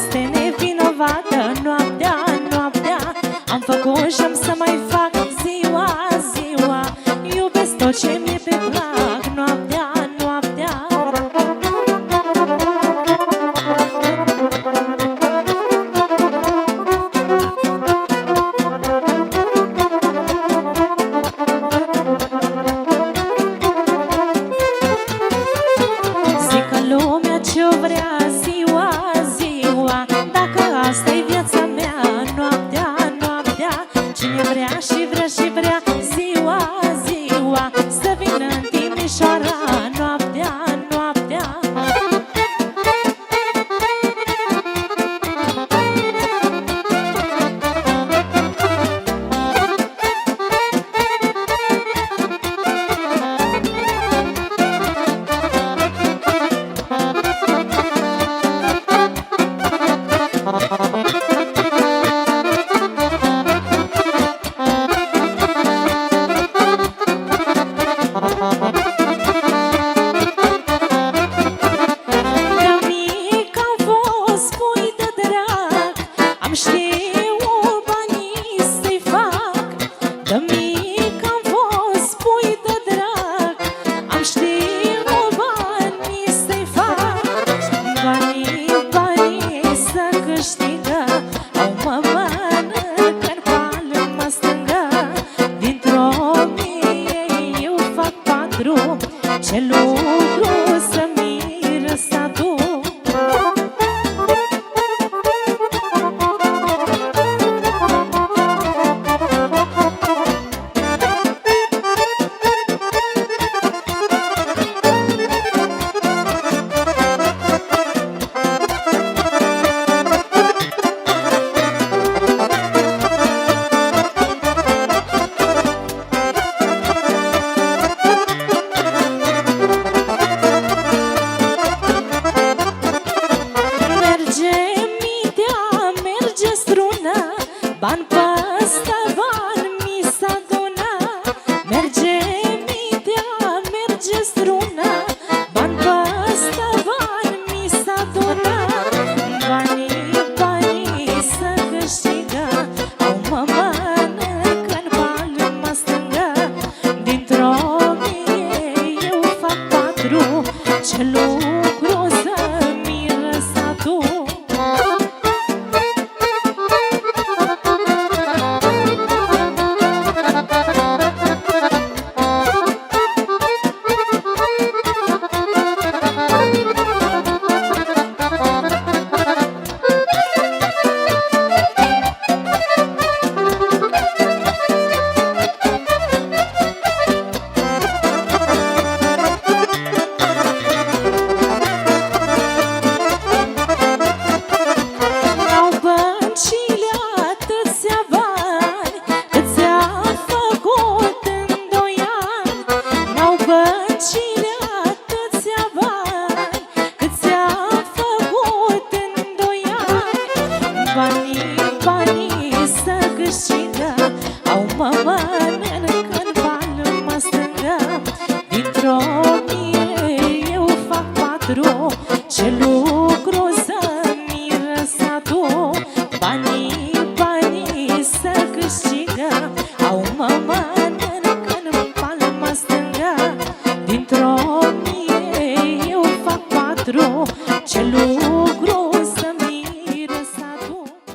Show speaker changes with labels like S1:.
S1: este nevinovată. Noaptea, noaptea am făcut și-am să mai fac. Ziua, ziua iubesc tot ce mi-e pe plac. Noaptea, noaptea zic că lumea ce-o vrea. Ziua, ziua dacă asta-i viața mea. Noaptea, noaptea cine vrea și vrea și vrea. Ziua, ziua să vină în Timișoara. Noaptea, noaptea ce lucru să mi răsadu. Bani pe-ăsta van mi s-aduna. Merge mintea, merge struna. Bani pe-ăsta van mi s-aduna. Banii, banii să câștigă. Au mă mănâncă-n palma stângă. Dintr-o mie eu fac 4. Ce lucru să-mi răsadu. Banii, banii să câștigă. Au mă mănâncă-n palma stângă. Dintr-o mie eu fac 4. Ce